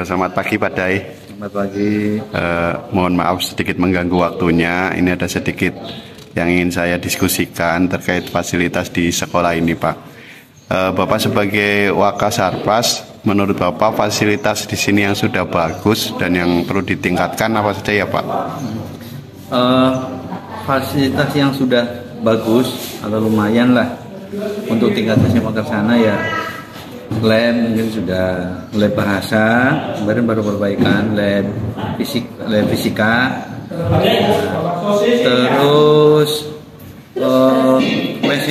Selamat pagi Pak Dai. Selamat pagi. Mohon maaf sedikit mengganggu waktunya. Ini ada sedikit yang ingin saya diskusikan terkait fasilitas di sekolah ini Pak. Bapak sebagai Wakasarpas, menurut Bapak fasilitas di sini yang sudah bagus dan yang perlu ditingkatkan apa saja ya Pak? Fasilitas yang sudah bagus atau lumayan lah untuk tingkat SMA ke sana ya. Lab mungkin sudah, lab bahasa kemarin baru perbaikan, lab fisika, terus WC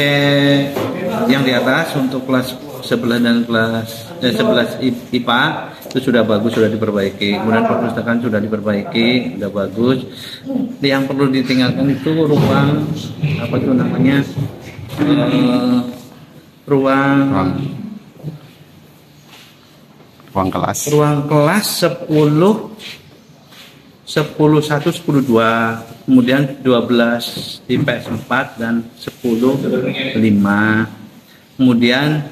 yang di atas untuk kelas 11 dan kelas 11 IPA itu sudah bagus, sudah diperbaiki. Kemudian perpustakaan sudah diperbaiki, sudah bagus. Yang perlu ditinggalkan itu ruang apa itu namanya, Ruang kelas 10 1 10 2, kemudian 12 di PS4 dan 10 5. Kemudian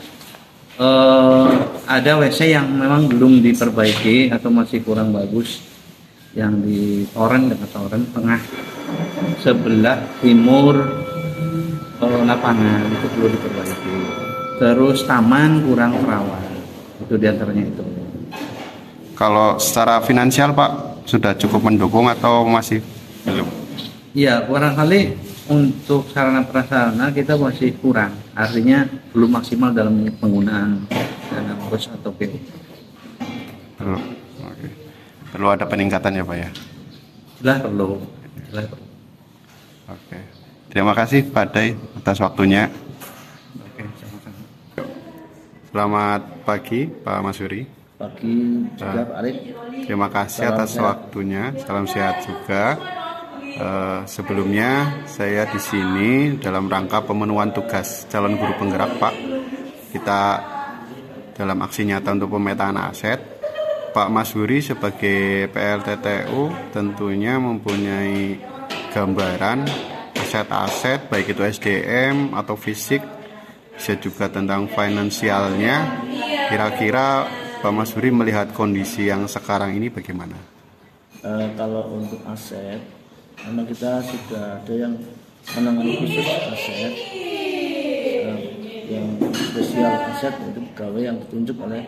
ada WC yang memang belum diperbaiki atau masih kurang bagus, yang di toren tengah sebelah timur lapangan itu perlu diperbaiki. Terus taman kurang terawat, itu diantaranya itu. Kalau secara finansial Pak sudah cukup mendukung atau masih belum? Ya, barangkali untuk sarana prasarana kita masih kurang, artinya belum maksimal dalam penggunaan dana bos atau PU. Perlu ada peningkatan ya Pak ya? Jelas perlu. Oke. Terima kasih Pak Dai atas waktunya. Oke, sama-sama. Selamat pagi Pak Masuri. Pagi juga Pak Arif. Terima kasih atas waktunya. Salam sehat juga. Sebelumnya saya di sini dalam rangka pemenuhan tugas calon guru penggerak Pak. Kita dalam aksi nyata untuk pemetaan aset. Pak Masuri sebagai PLTTU tentunya mempunyai gambaran aset-aset baik itu SDM atau fisik, bisa juga tentang finansialnya. Kira-kira Pak Masuri melihat kondisi yang sekarang ini bagaimana? Kalau untuk aset, memang kita sudah ada yang menangani khusus aset, yang spesial aset itu pegawai yang ditunjuk oleh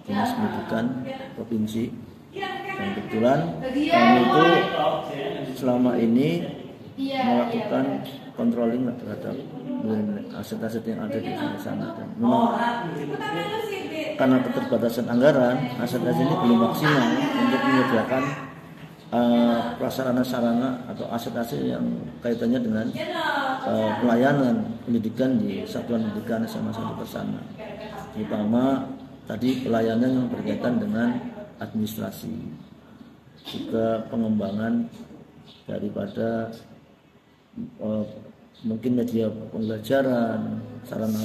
Dinas Pendidikan Provinsi. Dan kebetulan kami itu selama ini melakukan controlling terhadap aset-aset yang ada di sana. Dan memang karena keterbatasan anggaran, aset-aset ini belum maksimal untuk menyediakan prasarana sarana atau aset-aset yang kaitannya dengan pelayanan pendidikan di satuan pendidikan SMA 1 Kersana, terutama tadi pelayanan yang berkaitan dengan administrasi, juga pengembangan daripada mungkin media pembelajaran, sarana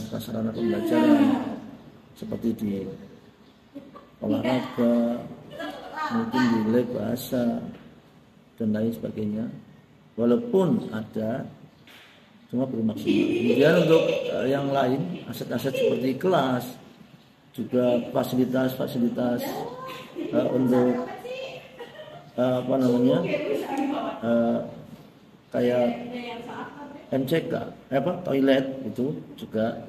pembelajaran seperti di olahraga, mungkin di lab bahasa dan lain sebagainya. Walaupun ada, cuma belum maksimal. Kemudian untuk yang lain, aset-aset seperti kelas, juga fasilitas untuk kayak MCK, toilet itu juga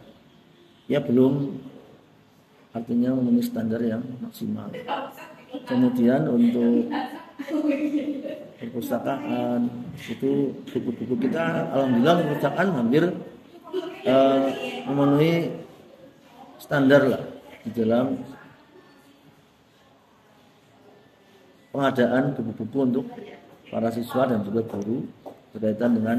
ya belum, artinya memenuhi standar yang maksimal. Kemudian untuk perpustakaan itu buku-buku kita, alhamdulillah perpustakaan hampir memenuhi standar lah di dalam pengadaan buku-buku untuk para siswa dan juga guru berkaitan dengan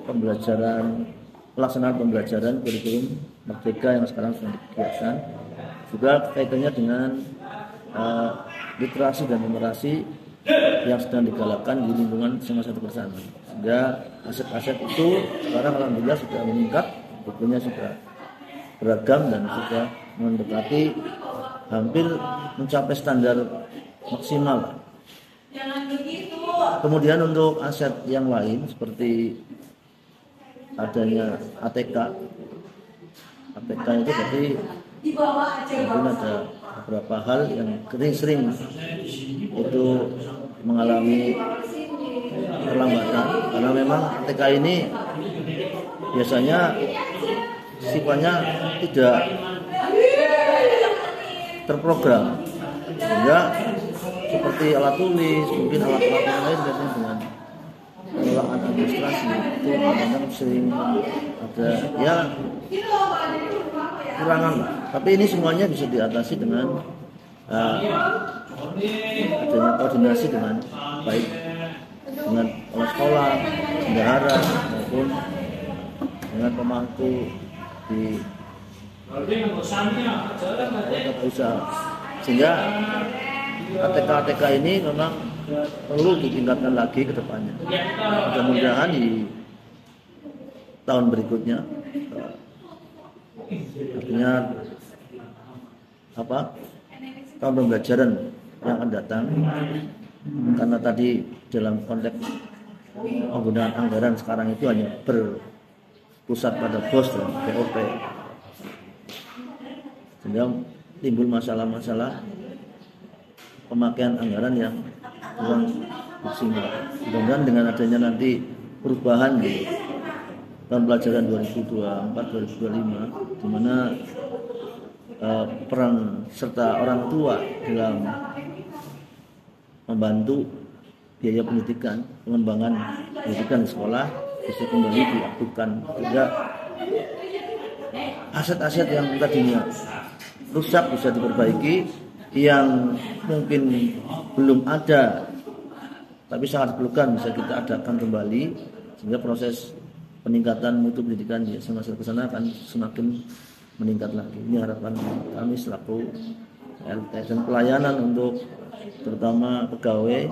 pelaksanaan pembelajaran kurikulum Merdeka yang sekarang sedang dikerjakan, juga kaitannya dengan literasi dan numerasi yang sedang digalakkan di lingkungan SMA 1 Kersana. Sehingga aset-aset itu sekarang alhamdulillah sudah meningkat, bukunya sudah beragam dan sudah mendekati hampir mencapai standar maksimal. Kemudian untuk aset yang lain seperti adanya ATK itu berarti Mungkin ada beberapa hal yang sering itu mengalami perlambatan karena memang TK ini biasanya sifatnya tidak terprogram, sehingga seperti alat tulis, mungkin alat-alat yang lain biasanya dengan pengelolaan administrasi itu kadang sering ada ya kurangan lah. Tapi ini semuanya bisa diatasi dengan adanya koordinasi dengan baik dengan kepala sekolah, bendahara maupun dengan pemangku di usaha, sehingga ATK ini memang perlu ditingkatkan lagi ke depannya. Mudah-mudahan di tahun berikutnya artinya tahun pembelajaran yang akan datang, karena tadi dalam konteks penggunaan anggaran sekarang itu hanya berpusat pada BOS dan BOP, sehingga timbul masalah-masalah pemakaian anggaran yang kurang maksimal. Mudah-mudahan dengan adanya nanti perubahan di tahun pelajaran 2024-2025, di mana peran serta orang tua dalam membantu biaya pendidikan, pengembangan pendidikan di sekolah bisa kembali diaktifkan, sehingga aset-aset yang tadinya rusak bisa diperbaiki, yang mungkin belum ada tapi sangat diperlukan bisa kita adakan kembali, sehingga proses peningkatan mutu pendidikan di semasa ke sana akan semakin meningkat lagi. Ini harapan kami selaku LT, dan pelayanan untuk terutama pegawai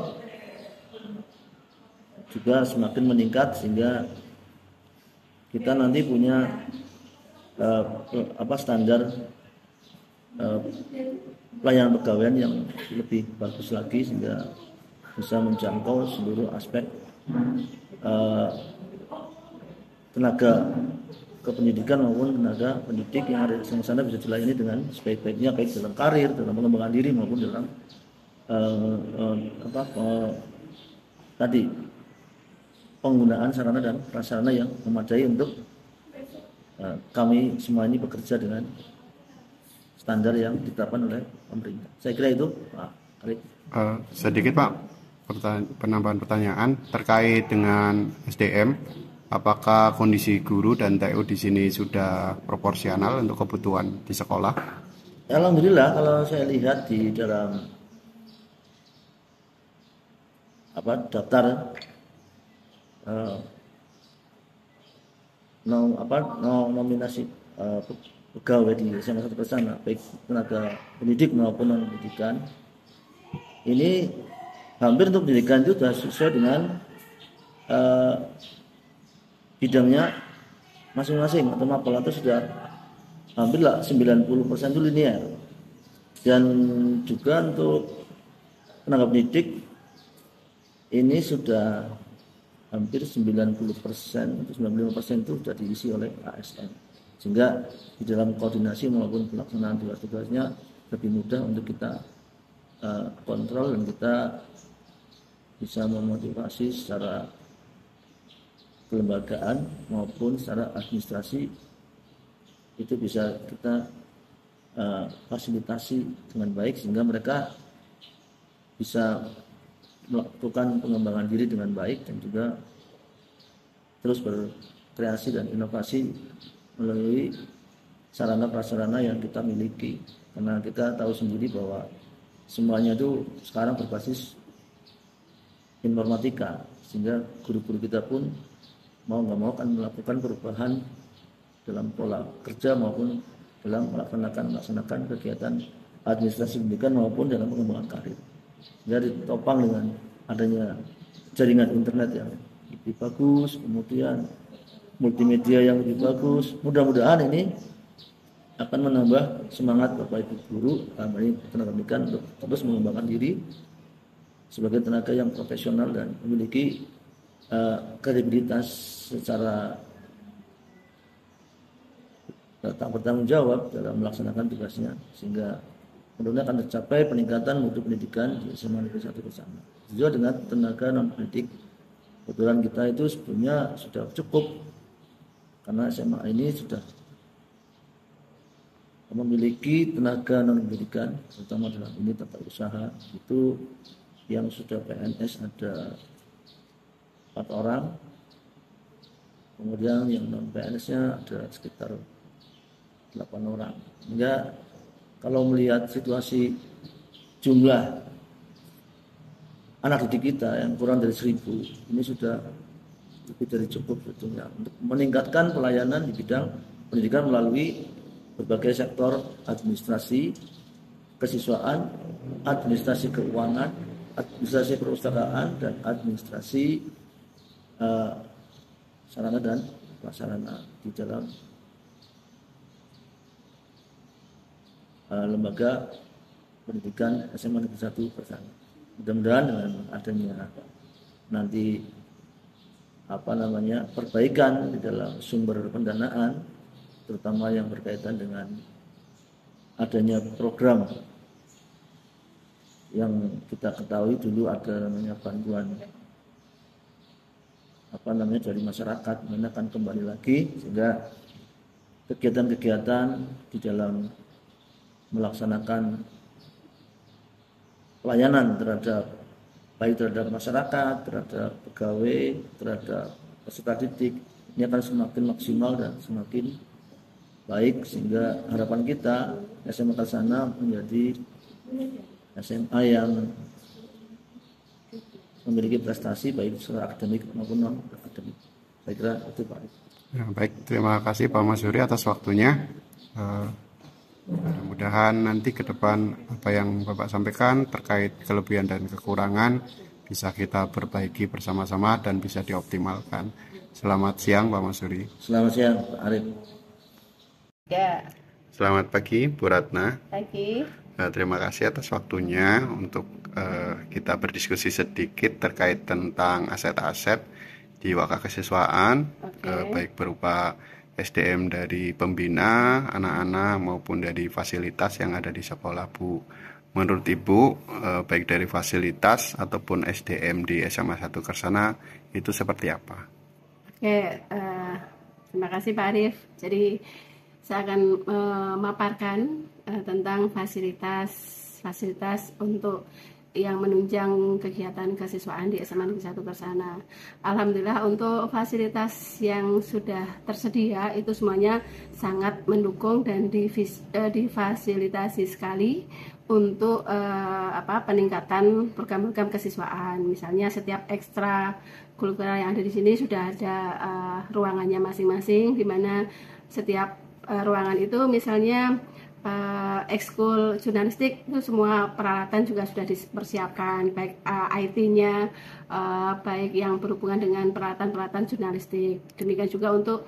juga semakin meningkat, sehingga kita nanti punya standar pelayanan pegawaian yang lebih bagus lagi, sehingga bisa menjangkau seluruh aspek tenaga kependidikan maupun tenaga pendidik yang ada di sana bisa dilayani dengan sebaik-baiknya, baik dalam karir, dalam pengembangan diri maupun dalam tadi penggunaan sarana dan prasarana yang memadai untuk kami semua ini bekerja dengan standar yang ditetapkan oleh pemerintah. Saya kira itu, Pak Khalid. Sedikit Pak, penambahan pertanyaan terkait dengan SDM. Apakah kondisi guru dan TU di sini sudah proporsional untuk kebutuhan di sekolah? Alhamdulillah, kalau saya lihat di dalam daftar nominasi pegawai di SMA 1 Kersana, baik tenaga pendidik maupun non pendidikan, ini hampir untuk pendidikan itu sudah sesuai dengan bidangnya masing-masing, atau mapel itu sudah hampir 90% itu linear. Dan juga untuk tenaga pendidik ini sudah hampir 90% atau 95% itu sudah diisi oleh ASN, sehingga di dalam koordinasi maupun pelaksanaan tugas-tugasnya lebih mudah untuk kita kontrol, dan kita bisa memotivasi secara kelembagaan maupun secara administrasi, itu bisa kita fasilitasi dengan baik, sehingga mereka bisa melakukan pengembangan diri dengan baik dan juga terus berkreasi dan inovasi melalui sarana prasarana yang kita miliki. Karena kita tahu sendiri bahwa semuanya itu sekarang berbasis informatika, sehingga guru-guru kita pun mau nggak mau akan melakukan perubahan dalam pola kerja maupun dalam melaksanakan kegiatan administrasi pendidikan maupun dalam pengembangan karir. Jadi ditopang dengan adanya jaringan internet yang lebih bagus, kemudian multimedia yang lebih bagus. Mudah-mudahan ini akan menambah semangat Bapak Ibu guru, tenaga pendidikan, untuk terus mengembangkan diri sebagai tenaga yang profesional dan memiliki kredibilitas secara tak bertanggung jawab dalam melaksanakan tugasnya, sehingga mudah-mudahan akan tercapai peningkatan mutu pendidikan di SMA Negeri 1 Kersana. Juga dengan tenaga non pendidik, kebetulan kita itu sebetulnya sudah cukup, karena SMA ini sudah memiliki tenaga non pendidikan, terutama dalam ini tata usaha itu yang sudah PNS ada 4 orang, kemudian yang non PNS-nya ada sekitar 8 orang. Hingga kalau melihat situasi jumlah anak didik kita yang kurang dari 1.000, ini sudah lebih dari cukup sebetulnya untuk meningkatkan pelayanan di bidang pendidikan melalui berbagai sektor administrasi, kesiswaan, administrasi keuangan, administrasi perpustakaan, dan administrasi sarana dan prasarana di dalam lembaga pendidikan SMA Negeri 1 Kersana. Mudah-mudahan dengan adanya nanti perbaikan di dalam sumber pendanaan, terutama yang berkaitan dengan adanya program yang kita ketahui dulu ada namanya bantuan dari masyarakat, mana akan kembali lagi, sehingga kegiatan-kegiatan di dalam melaksanakan pelayanan baik terhadap masyarakat, terhadap pegawai, terhadap peserta didik, ini akan semakin maksimal dan semakin baik, sehingga harapan kita SMA Kersana menjadi SMA yang memiliki prestasi baik secara akademik maupun non akademik. Saya kira itu Pak. Ya, baik, terima kasih Pak Masyuri atas waktunya. Mudah-mudahan nanti ke depan apa yang Bapak sampaikan terkait kelebihan dan kekurangan bisa kita perbaiki bersama-sama dan bisa dioptimalkan. Selamat siang Pak Masyuri. Selamat siang Pak Arif. Ya. Selamat pagi Bu Ratna. Pagi. Terima kasih atas waktunya untuk kita berdiskusi sedikit terkait tentang aset-aset di Waka Kesiswaan, baik berupa SDM dari pembina anak-anak maupun dari fasilitas yang ada di sekolah Bu. Menurut Ibu, baik dari fasilitas ataupun SDM di SMA 1 Kersana itu seperti apa? Oke, terima kasih Pak Arif. Jadi saya akan memaparkan tentang fasilitas untuk yang menunjang kegiatan kesiswaan di SMA Negeri 1 Kersana. Alhamdulillah untuk fasilitas yang sudah tersedia itu semuanya sangat mendukung dan difasilitasi sekali untuk peningkatan program-program kesiswaan. Misalnya setiap ekstra kurikuler yang ada di sini sudah ada ruangannya masing-masing, di mana setiap ruangan itu misalnya ekskul jurnalistik itu semua peralatan juga sudah dipersiapkan, baik IT-nya, baik yang berhubungan dengan peralatan-peralatan jurnalistik. Demikian juga untuk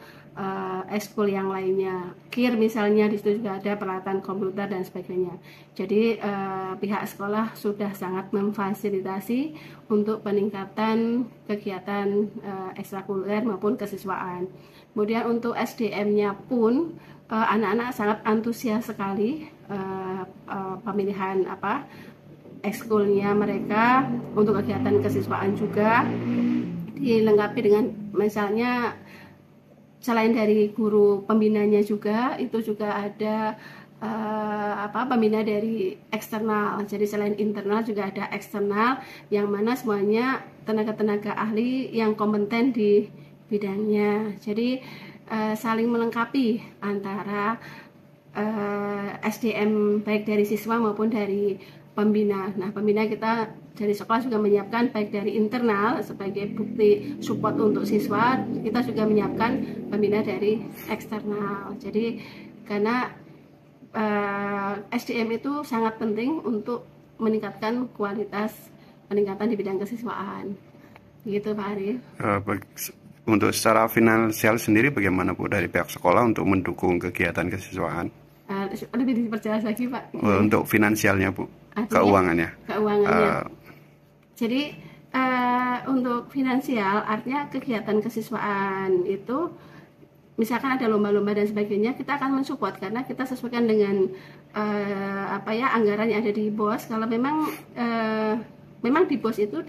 ekskul yang lainnya, KIR misalnya di situ juga ada peralatan komputer dan sebagainya. Jadi pihak sekolah sudah sangat memfasilitasi untuk peningkatan kegiatan ekstrakurikuler maupun kesiswaan. Kemudian untuk SDM-nya pun anak-anak sangat antusias sekali pemilihan ekskulnya mereka untuk kegiatan kesiswaan juga dilengkapi dengan misalnya selain dari guru pembinanya juga itu juga ada pembina dari eksternal. Jadi selain internal juga ada eksternal yang mana semuanya tenaga-tenaga ahli yang kompeten di bidangnya. Jadi saling melengkapi antara SDM baik dari siswa maupun dari pembina. Nah, pembina kita dari sekolah juga menyiapkan baik dari internal sebagai bukti support untuk siswa, kita juga menyiapkan pembina dari eksternal. Jadi karena SDM itu sangat penting untuk meningkatkan kualitas peningkatan di bidang kesiswaan. Gitu Pak Arif. Untuk secara finansial sendiri bagaimana Bu dari pihak sekolah untuk mendukung kegiatan kesiswaan? Lebih diperjelas lagi Pak. Untuk finansialnya Bu, keuangannya. Jadi untuk finansial artinya kegiatan kesiswaan itu misalkan ada lomba-lomba dan sebagainya, kita akan mensupport karena kita sesuaikan dengan anggaran yang ada di BOS. Kalau memang di BOS itu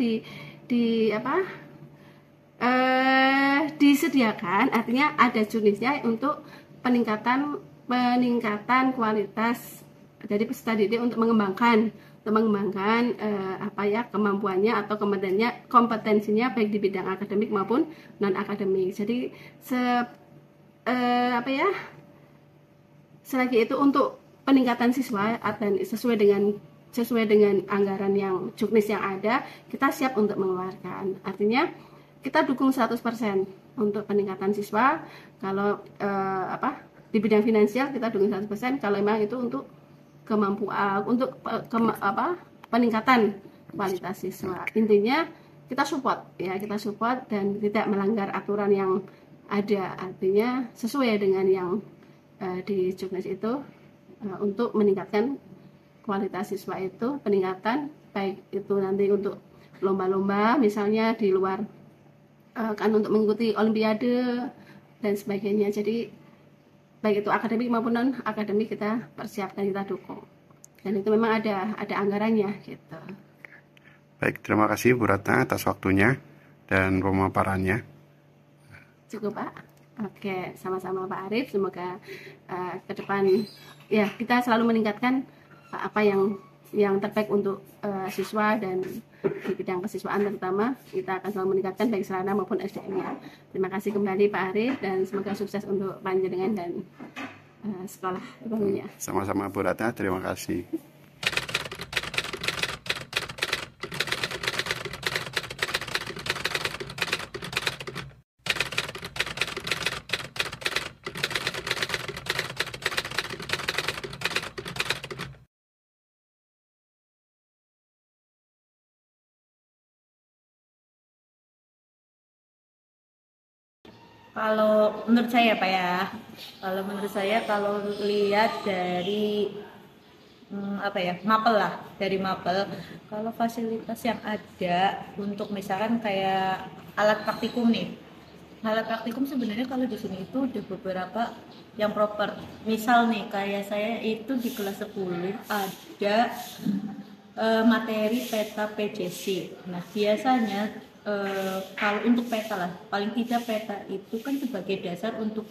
disediakan, artinya ada jenisnya untuk peningkatan kualitas dari peserta didik untuk mengembangkan kemampuannya atau kompetensinya baik di bidang akademik maupun non akademik. Jadi selagi itu untuk peningkatan siswa dan sesuai dengan anggaran yang juknis yang ada, kita siap untuk mengeluarkan. Artinya kita dukung 100% untuk peningkatan siswa. Kalau di bidang finansial kita dukung 100% kalau memang itu untuk peningkatan kualitas siswa. Intinya kita support dan tidak melanggar aturan yang ada, artinya sesuai dengan yang di juknis itu untuk meningkatkan kualitas siswa itu, peningkatan baik itu nanti untuk lomba-lomba misalnya di luar kan untuk mengikuti olimpiade dan sebagainya. Jadi baik itu akademik maupun non akademik kita persiapkan, kita dukung, dan itu memang ada anggarannya gitu. Baik, terima kasih Bu Ratna atas waktunya dan pemaparannya. Cukup Pak. Oke, sama-sama Pak Arief. Semoga ke depan ya kita selalu meningkatkan apa yang terbaik untuk siswa, dan di bidang kesiswaan terutama kita akan selalu meningkatkan baik sarana maupun SDM-nya. Terima kasih kembali Pak Arief dan semoga sukses untuk panjenengan dan sekolah tentunya. Sama-sama Bu Ratna, terima kasih. Kalau menurut saya Pak ya, kalau lihat dari mapel dari mapel, kalau fasilitas yang ada untuk misalkan kayak alat praktikum nih, alat praktikum sebenarnya kalau di sini itu udah beberapa yang proper. Misal nih kayak saya itu di kelas 10 ada materi peta PJC. Nah biasanya kalau untuk peta lah, paling tidak peta itu kan sebagai dasar untuk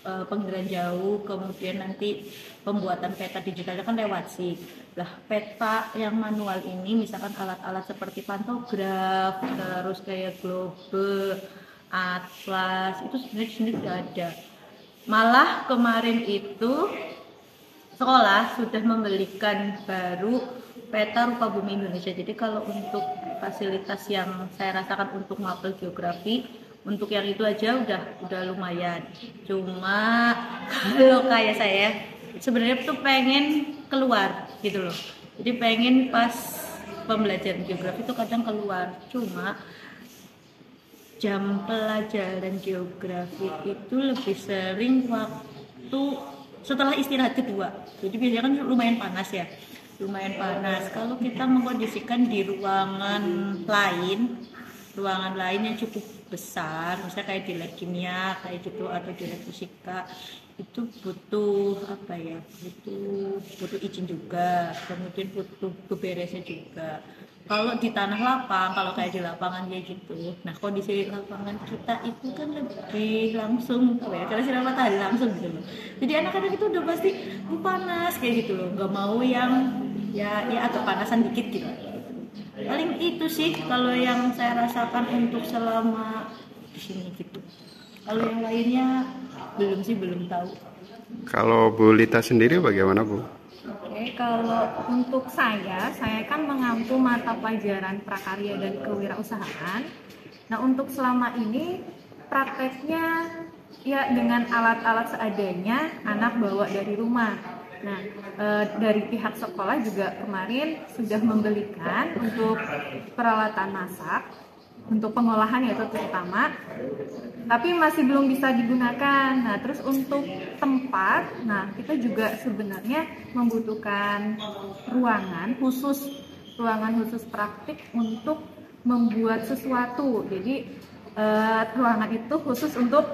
penginderaan jauh, kemudian nanti pembuatan peta digitalnya kan lewat SIG. Lah peta yang manual ini misalkan alat-alat seperti pantograf, terus kayak globe, atlas, itu sebenarnya di sini sudah ada. Malah kemarin itu sekolah sudah membelikan baru peta rupa bumi Indonesia. Jadi kalau untuk fasilitas yang saya rasakan untuk mapel geografi, untuk yang itu aja udah lumayan. Cuma kalau kayak saya sebenarnya tuh pengen keluar gitu loh. Jadi pengen pas pembelajaran geografi itu kadang keluar. Cuma jam pelajaran geografi itu lebih sering waktu setelah istirahat kedua. Jadi biasanya kan lumayan panas ya. Kalau kita mengkondisikan di ruangan lain yang cukup besar, misalnya kayak di lab kimia kayak gitu atau di lab fisika, itu butuh butuh izin juga, kemudian butuh beberesnya juga. Kalau di tanah lapang, kalau kayak di lapangan kayak gitu, nah kondisi lapangan kita itu kan lebih langsung karena sinar matahari langsung gitu loh. Jadi anak-anak itu udah pasti panas kayak gitu loh, nggak mau yang ya agak panasan dikit gitu. Paling itu sih kalau yang saya rasakan untuk selama di sini gitu. Kalau yang lainnya belum tahu. Kalau Bu Lita sendiri bagaimana Bu? Oke, kalau untuk saya kan mengampu mata pelajaran prakarya dan kewirausahaan. Nah, untuk selama ini prakteknya ya dengan alat-alat seadanya, anak bawa dari rumah. Nah, dari pihak sekolah juga kemarin sudah membelikan untuk peralatan masak, untuk pengolahan yaitu terutama, tapi masih belum bisa digunakan. Nah, terus untuk tempat, nah kita juga sebenarnya membutuhkan ruangan khusus praktik untuk membuat sesuatu. Jadi ruangan itu khusus untuk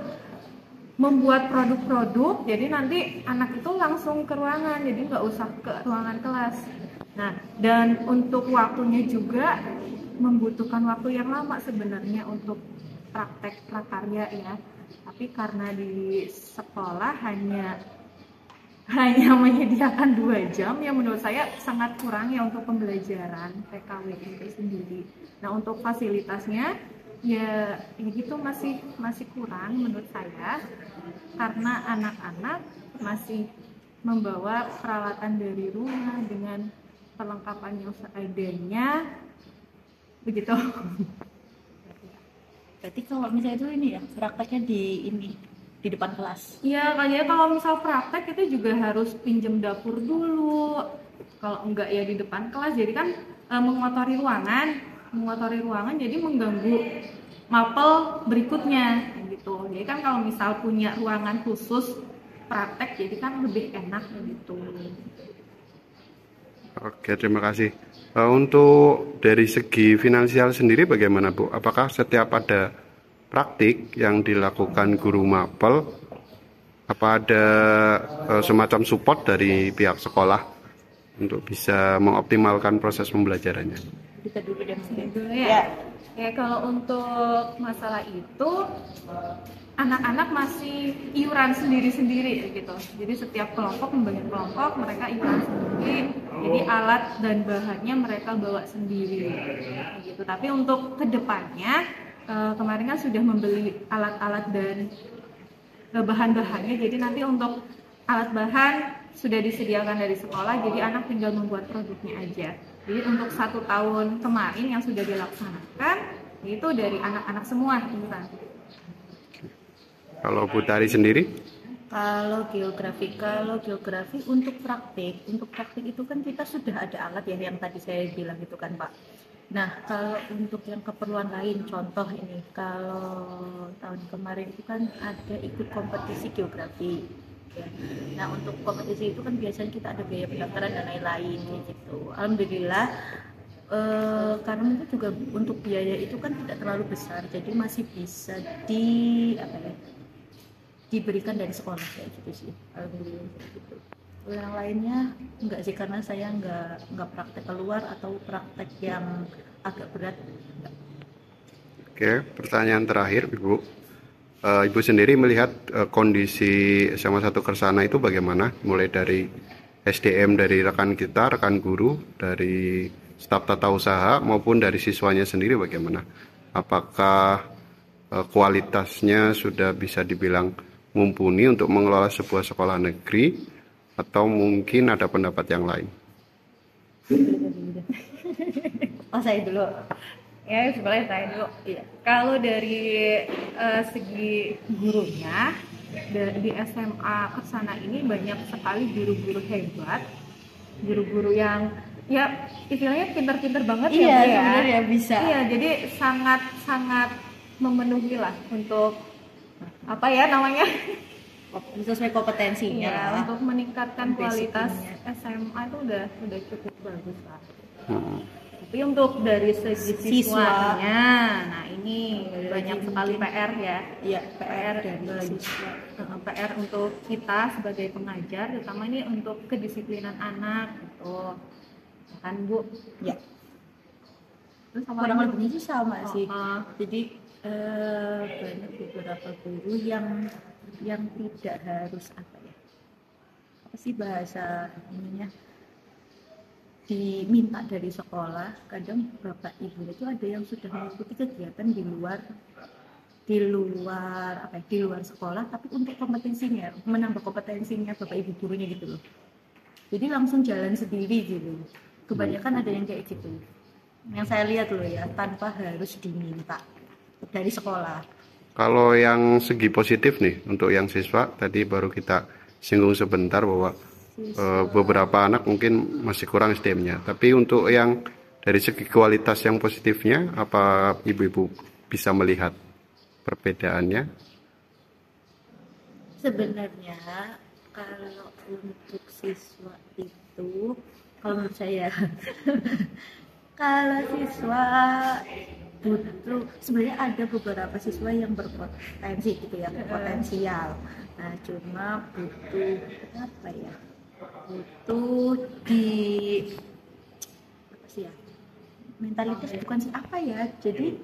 membuat produk-produk, jadi nanti anak itu langsung ke ruangan, jadi nggak usah ke ruangan kelas. Nah, dan untuk waktunya juga membutuhkan waktu yang lama sebenarnya untuk praktek prakarya ya. Tapi karena di sekolah hanya menyediakan 2 jam, yang menurut saya sangat kurang ya untuk pembelajaran PKW itu sendiri. Nah, untuk fasilitasnya ya gitu masih kurang menurut saya, karena anak-anak masih membawa peralatan dari rumah dengan perlengkapan yang seadanya begitu. Berarti kalau misalnya itu ini ya prakteknya di depan kelas. Iya, kayaknya kalau misal praktek itu juga harus pinjem dapur dulu. Kalau enggak ya di depan kelas, jadi kan mengotori ruangan jadi mengganggu mapel berikutnya gitu. Jadi kan kalau misal punya ruangan khusus praktek, jadi kan lebih enak gitu. Oke, terima kasih. Untuk dari segi finansial sendiri bagaimana Bu? Apakah setiap ada praktik yang dilakukan guru mapel, apa ada semacam support dari pihak sekolah untuk bisa mengoptimalkan proses pembelajarannya? Kita dulu deh dulu ya. Ya, kalau untuk masalah itu anak-anak masih iuran sendiri-sendiri gitu. Jadi setiap kelompok membagikan kelompok, mereka iuran sendiri. Jadi alat dan bahannya mereka bawa sendiri gitu. Tapi untuk kedepannya kemarin kan sudah membeli alat-alat dan bahan-bahannya. Jadi nanti untuk alat bahan sudah disediakan dari sekolah, jadi anak tinggal membuat produknya aja. Jadi untuk 1 tahun kemarin yang sudah dilaksanakan itu dari anak-anak semua iuran. Kalau Bu Tari sendiri? Kalau geografi untuk praktik itu kan kita sudah ada alat ya yang tadi saya bilang itu kan Pak. Nah, kalau untuk yang keperluan lain, contoh ini, kalau tahun kemarin itu kan ada ikut kompetisi geografi. Ya. Nah, untuk kompetisi itu kan biasanya kita ada biaya pendaftaran dan lain-lain gitu. Alhamdulillah, karena mungkin juga untuk biaya itu kan tidak terlalu besar, jadi masih bisa diberikan dari sekolah kayak gitu sih. Alhamdulillah gitu. Yang lainnya enggak sih, karena saya enggak praktek keluar atau praktek yang agak berat. Oke, pertanyaan terakhir Ibu. Ibu sendiri melihat kondisi SMA 1 Kersana itu bagaimana? Mulai dari SDM dari rekan kita, rekan guru, dari staf tata usaha maupun dari siswanya sendiri bagaimana? Apakah kualitasnya sudah bisa dibilang mumpuni untuk mengelola sebuah sekolah negeri atau mungkin ada pendapat yang lain? Saya dulu. Ya, sebenarnya saya dulu. Iya. Kalau dari segi gurunya di SMA Kersana ini banyak sekali guru-guru hebat, guru-guru yang ya istilahnya pintar-pintar banget iya, ya. Sebenarnya bisa. Iya, jadi sangat memenuhi lah untuk apa ya namanya? Sesuai kompetensinya. Ya, untuk meningkatkan kualitas basicnya. SMA itu udah cukup bagus lah. Tapi untuk dari segi Siswa. siswanya, nah ini banyak sekali PR ya. Iya, PR dari siswa. PR untuk kita sebagai pengajar, terutama ini untuk kedisiplinan anak gitu. Kan Bu? Ya. Terus Kurang lebihnya sih sama sih. Jadi banyak beberapa guru yang tidak harus apa sih bahasa ininya, diminta dari sekolah. Kadang bapak ibu itu ada yang sudah mengikuti kegiatan di luar sekolah, tapi untuk kompetensinya, menambah kompetensinya bapak ibu gurunya gitu loh. Jadi langsung jalan sendiri gitu. Kebanyakan ada yang kayak gitu. Yang saya lihat loh ya, tanpa harus diminta dari sekolah. Kalau yang segi positif nih, untuk yang siswa, tadi baru kita singgung sebentar bahwa beberapa anak mungkin masih kurang SDM-nya. Tapi untuk yang dari segi kualitas yang positifnya, apa ibu-ibu bisa melihat perbedaannya? Sebenarnya kalau untuk siswa itu, kalau menurut saya Kalau siswa butuh, sebenarnya ada beberapa siswa yang berpotensi gitu ya, potensial. Nah, cuma butuh apa ya? Butuh di apa sih ya? Mentalitas bukan sih apa ya? Jadi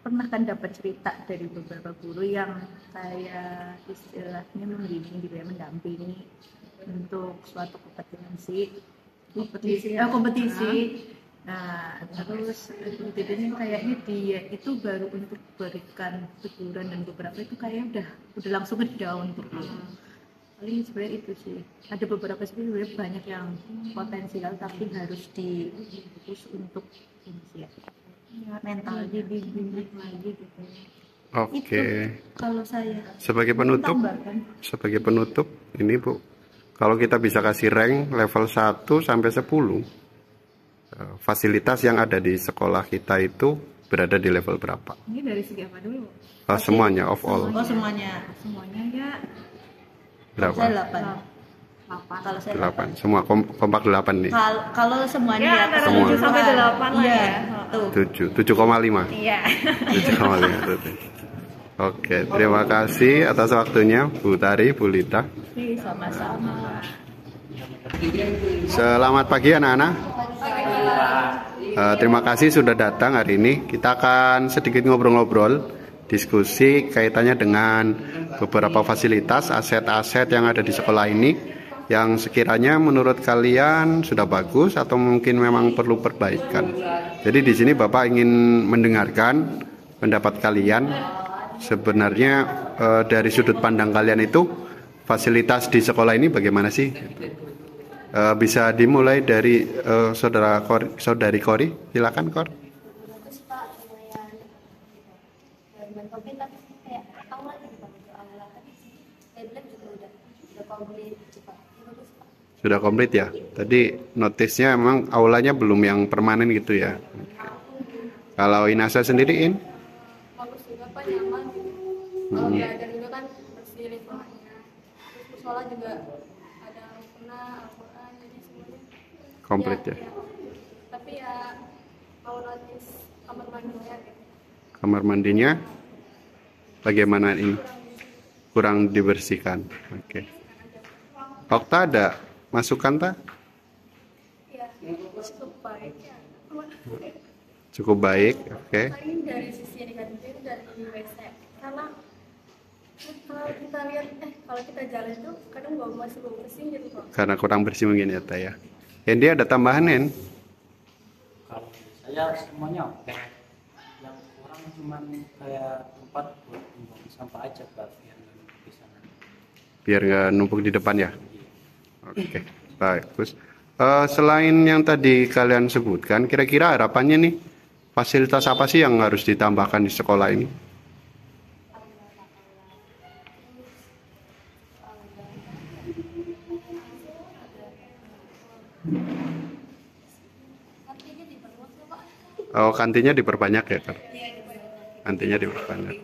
pernah kan dapat cerita dari beberapa guru yang saya istilahnya membimbing gitu ya, mendampingi untuk suatu kompetisi. Nah, terus ini kayaknya dia itu baru untuk berikan teguran dan beberapa itu kayaknya udah langsung down gitu. Paling sebenarnya itu sih. Ada beberapa sebenarnya banyak yang potensial tapi harus difokus untuk ini ya. Mental dibimbing lagi gitu. Oke. Itu kalau saya Sebagai tambahkan. penutup ini Bu, kalau kita bisa kasih rank level 1 sampai 10, fasilitas yang ada di sekolah kita itu berada di level berapa? Ini dari segi apa dulu? Semuanya, of all. Oh, semuanya. Semuanya ya Berapa? Saya 8. 8. Kalau saya 8. Semua kompak 8 nih. Kalau semuanya Ya antara Semua. 7 sampai 8 lah Iya, ya. tuh. 7,5. Iya. 7,5. Oke, terima kasih atas waktunya Bu Tari, Bu Lita. Sama-sama. Selamat pagi anak-anak. Terima kasih sudah datang hari ini. Kita akan sedikit ngobrol-ngobrol, diskusi kaitannya dengan beberapa fasilitas, aset-aset yang ada di sekolah ini yang sekiranya menurut kalian sudah bagus atau mungkin memang perlu perbaikan. Jadi di sini Bapak ingin mendengarkan pendapat kalian. Sebenarnya dari sudut pandang kalian itu fasilitas di sekolah ini bagaimana sih? Bisa dimulai dari saudari Kori, silakan Kor. Bagus Pak, lumayan komplit tapi kayak aula gitu Pak, untuk aula tadi sih saya bilang juga udah komplit gitu Pak. Ya, bagus Pak. Sudah komplit ya. Tadi notisnya emang aulanya belum yang permanen gitu ya. Kalau Inasa sendiriin? Bagus juga Pak, nyaman gitu. Kalau belajar juga kan bersih lingkungannya. Terus musola juga ada mukena, Al-Quran, jadi semuanya Komplit ya. Tapi ya mau notis kamar mandinya gitu. Kamar mandinya bagaimana ini? Kurang dibersihkan. Oke. Okta ada masukan tak? Ya, cukup baik ya. Cukup baik, oke. Paling dari sisi negatifnya itu dari WC. Karena kalau kita lihat, kalau kita jalan itu kadang masih bau bersin gitu kok. Karena kurang bersih mungkin ya, Ta ya. Hendy ada tambahan, Hen? Kalau saya semuanya oke. Yang kurang cuman kayak tempat buat buang sampah aja Pak, biar nggak numpuk di sana. Biar nggak numpuk di depan ya. Oke, bagus. Selain yang tadi kalian sebutkan, kira-kira harapannya nih, fasilitas apa sih yang harus ditambahkan di sekolah ini? Oh, kantinnya diperbanyak ya, Kak? Kantinnya diperbanyak.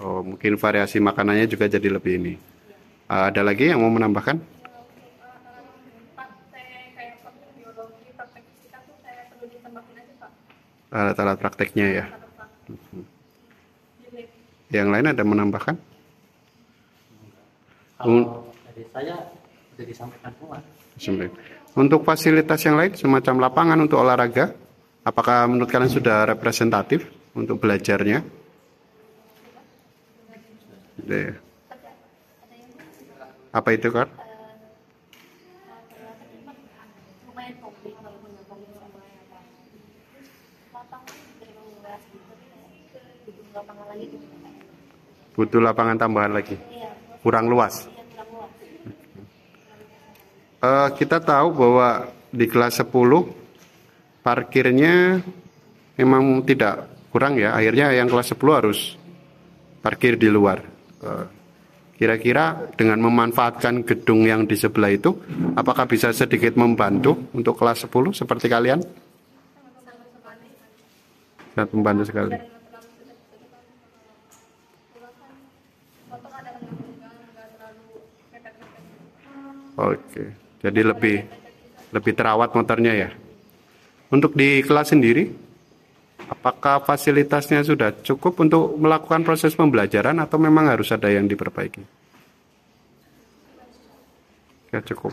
Oh, mungkin variasi makanannya juga jadi lebih ini. Ada lagi yang mau menambahkan? Praktek kayak praktek biologi, praktek fisika tuh saya perlu ditambahin aja Pak. Alat-alat prakteknya ya. Jadi Yang lain ada menambahkan? Kalau dari saya udah disampaikan semua. Untuk fasilitas yang lain, semacam lapangan untuk olahraga, apakah menurut kalian sudah representatif untuk belajarnya? Sudah ya. Apa itu, Kak? lumayan komplit kalau menggabungin sama yang lain. Terus lapangan dari menguras gitu, tapi kayak butuh lapangan lagi gitu. Butuh lapangan tambahan lagi. Iya, Kurang luas. iya kurang luas. Kita tahu bahwa di kelas 10 parkirnya memang tidak kurang ya. Akhirnya yang kelas 10 harus parkir di luar. Kira-kira dengan memanfaatkan gedung yang di sebelah itu, apakah bisa sedikit membantu untuk kelas 10 seperti kalian? Sangat membantu sekali. Oke, jadi lebih terawat motornya ya. Untuk di kelas sendiri, apakah fasilitasnya sudah cukup untuk melakukan proses pembelajaran atau memang harus ada yang diperbaiki? Ya cukup.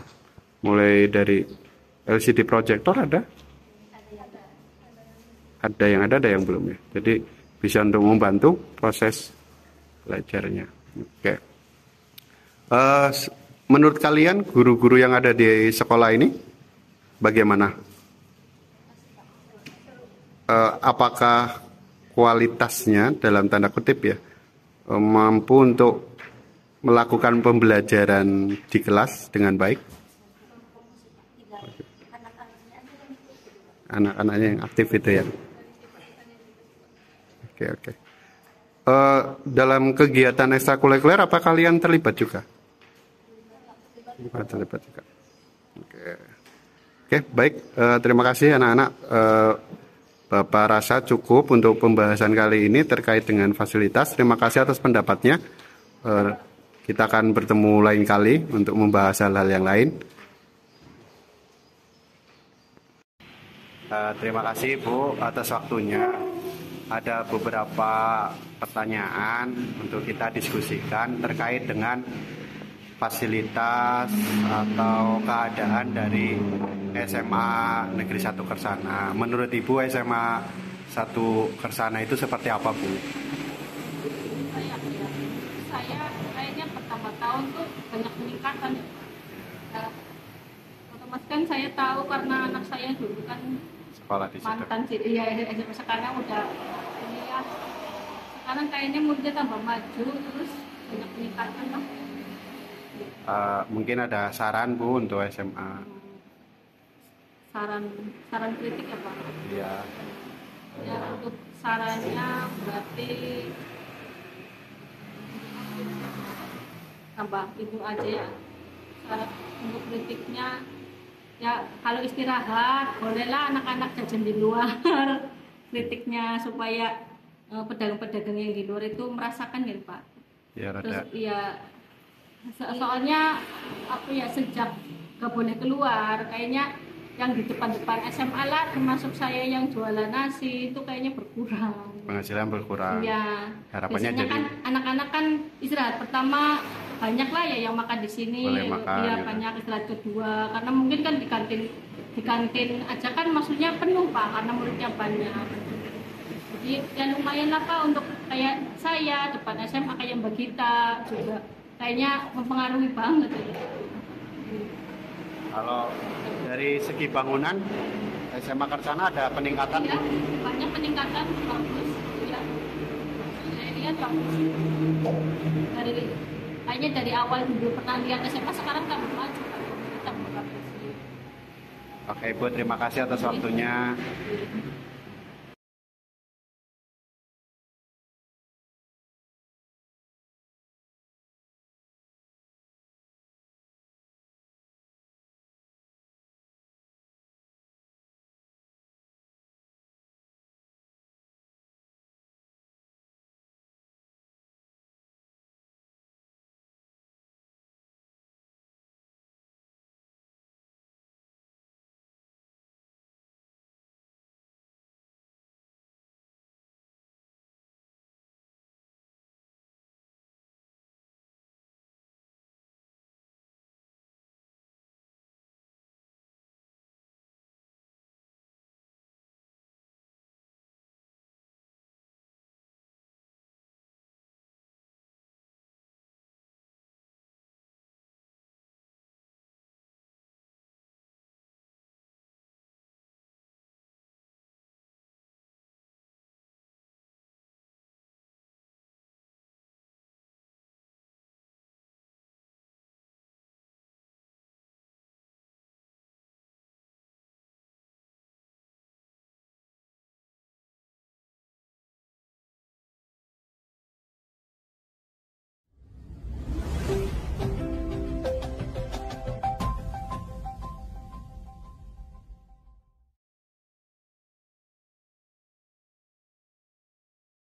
Mulai dari LCD projector ada? Ada yang ada yang belum ya. Jadi bisa untuk membantu proses belajarnya. Oke. Menurut kalian guru-guru yang ada di sekolah ini bagaimana? Apakah kualitasnya dalam tanda kutip ya mampu untuk melakukan pembelajaran di kelas dengan baik? Anak-anaknya yang aktif itu ya. Oke. Dalam kegiatan ekstrakurikuler apa kalian terlibat juga? Terlibat juga. Oke, baik. Terima kasih anak-anak. Bapak rasa cukup untuk pembahasan kali ini terkait dengan fasilitas. Terima kasih atas pendapatnya. Kita akan bertemu lain kali untuk membahas hal-hal yang lain. Terima kasih Bu atas waktunya. Ada beberapa pertanyaan untuk kita diskusikan terkait dengan fasilitas atau keadaan dari SMA Negeri 1 Kersana. Menurut Ibu SMA 1 Kersana itu seperti apa Bu? Saya kayaknya pertama tahun tuh banyak peningkatan. Otomatis kan saya tahu karena anak saya dulu kan Sekolah di situ. mantan sih, iya sekarang udah ini ya. Sekarang kayaknya muridnya tambah maju terus banyak peningkatan lah. Mungkin ada saran Bu untuk SMA. Saran kritik ya Pak? Iya. Ya untuk sarannya berarti tambah itu aja ya. Saran untuk kritiknya ya kalau istirahat bolehlah anak-anak jajan di luar. Kritiknya supaya pedagang-pedagang yang di luar itu merasakan ya Pak. Ya, Terus rada. ya soalnya apa ya sejak gak boleh keluar kayaknya yang di depan-depan SMA lah termasuk saya yang jualan nasi itu kayaknya berkurang. Penghasilan berkurang. Iya. Harapannya Biasanya jadi kan anak-anak kan istirahat pertama banyak lah ya yang makan di sini. Boleh makan, Iya gitu. banyak istirahat kedua karena mungkin kan di kantin aja kan maksudnya penuh Pak karena muridnya banyak. Jadi ya lumayan lah Pak untuk kayak saya depan SMA kayak Mbak Gita juga kayaknya mempengaruhi banget ya. Kalau dari segi bangunan SMA Kersana ada peningkatan? Iya, banyak peningkatan bagus. Ya. Saya lihat bagus. Kayaknya dari awal dulu pernah lihat SMA sekarang tambah maju. Tambah bagus. Oke Bu, terima kasih atas waktunya.